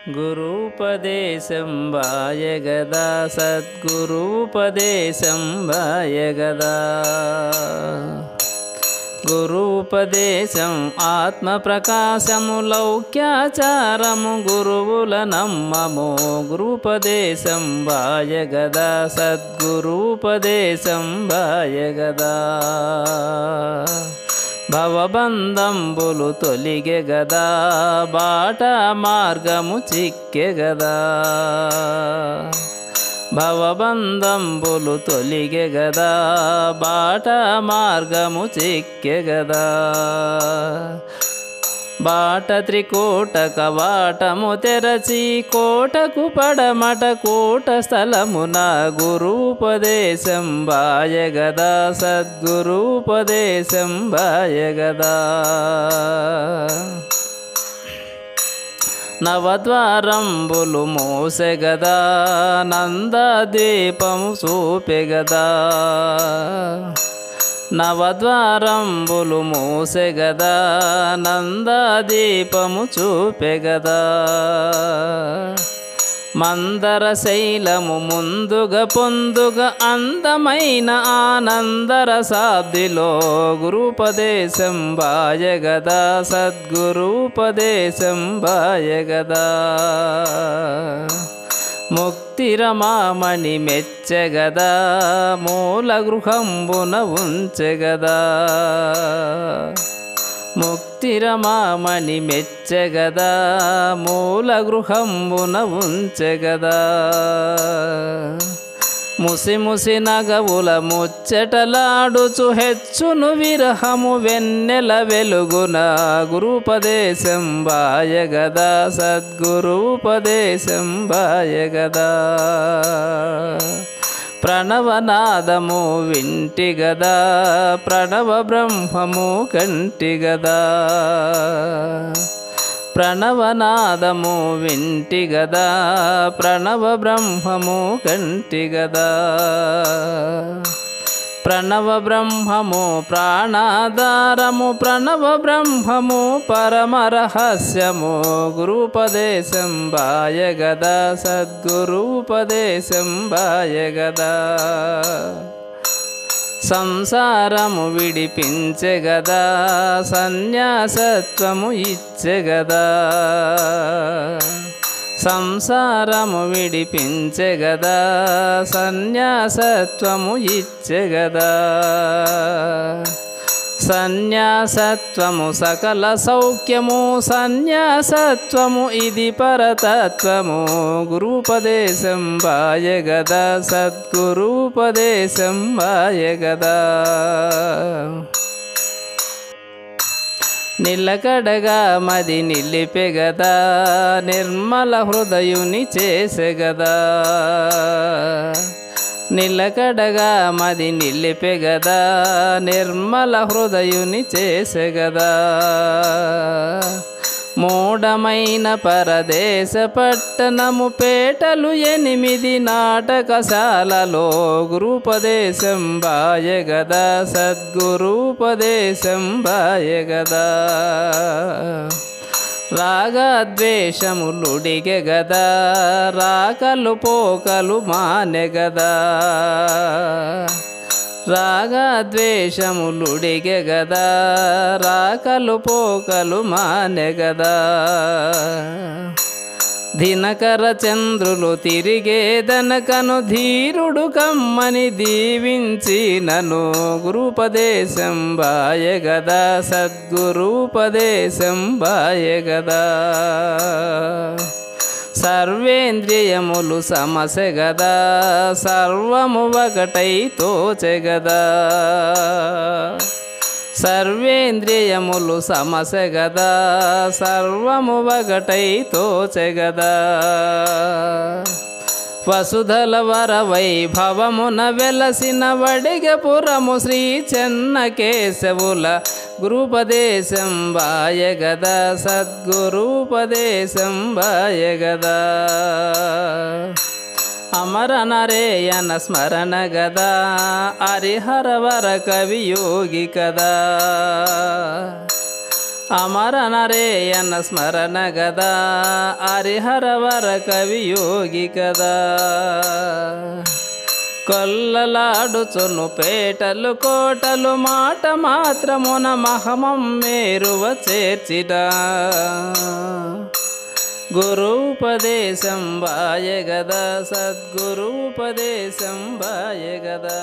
గురూపదేశం వాయగదా సద్గురూపదేశం వాయగదా గురూపదేశం ఆత్మప్రకాశము లౌక్యాచారము గురువుల నమ్మము గురూపదేశం వాయగదా సద్గురూపదేశం వాయగదా భవబంధంబులు తొలిగె గదా బాట మార్గము చిక్కె గదా భవబంధంబులు తొలిగె గదా బాట మార్గము చిక్కె గదా బాట త్రికోటక వాటము తెరచి కోటకు పడమట కోట స్థలమున గురూపదేశం వాయగదా సద్గురూపదేశం వాయగదా నవద్వారంబులు మోసెగదా నందద్వీపము చూపెగదా నవద్వారంబులు మోసెగదా నందదీపము చూపెగదా మందర శైలము ముందుగా పొందుగా అందమైన ఆనందరసాబ్దిలో గురూపదేశం వాయగదా సద్గురూపదేశం వాయగదా ముక్తిరమామణి మెచ్చెగదా మూల గృహంబున ఉంచెగదా ముక్తిరమామణి మెచ్చెగదా మూల గృహంబున ఉంచెగదా ముసి ముసి నగవుల ముచ్చటలాడుచు హెచ్చును విరహము వెన్నెల వెలుగున గురూపదేశం వాయగదా సద్గురూపదేశం వాయగదా ప్రణవనాదము వింటి గదా ప్రణవ బ్రహ్మము కంటి గదా ప్రణవనాదము వింటి గదా ప్రణవ బ్రహ్మము కంటి గదా ప్రణవ బ్రహ్మము ప్రాణాధారము ప్రణవ బ్రహ్మము పరమరహస్యము గురూపదేశం వాయగదా సద్గురూపదేశం వాయగదా సంసారము విడిపించెగదా సన్యాసత్వము ఇచ్చెగదా సంసారము విడిపించెగదా సన్యాసత్వము ఇచ్చెగదా సన్యాసత్వము సకల సౌఖ్యము సన్యాసత్వము ఇది పరతత్వము గురూపదేశం వాయగదా సద్గురూపదేశం వాయగదా నిలకడగా మది నిలిపెగదా నిర్మల హృదయుని చేసెగదా నిలకడగా మది నిలిపెగదా నిర్మల హృదయుని చేసెగదా మూఢమైన పరదేశ పట్టణము పేటలు 8 నాటకశాలలో గురూపదేశం వాయగదా సద్గురూపదేశం వాయగదా రాగద్వేషములుడిగె గదా రాకలు పోకలు మానెగదా రాగద్వేషములుడిగె గదా రాకలు పోకలు మానెగదా దినకర చంద్రులు తిరిగేదనకను ధీరుడు కమ్మని దీవించి నను గురూపదేశం వాయగదా సద్గురూపదేశం వాయగదా సర్వేంద్రియములు సమసెగదా సర్వము ఒకటై తోచెగదా సర్వేంద్రియములు సమసెగదా సర్వము ఒకటై తోచెగదా వసుధల వర వైభవమున వెలసిన వడిగపురము శ్రీ చెన్నకేశవుల గురూపదేశం వాయగదా సద్గురూపదేశం వాయగదా అమర నరేయన స్మరణ గదా హరిహరవర కవియోగి కదా అమర నరేయన స్మరణ గదా హరిహరవర కవియోగి కదా. కొల్లలాడుచును పేటలు కోటలు మాట మాత్రమున మహమం మేరువ చేర్చిట. గురూపదేశం బాయగదా సద్గురూపదేశం బాయగదా.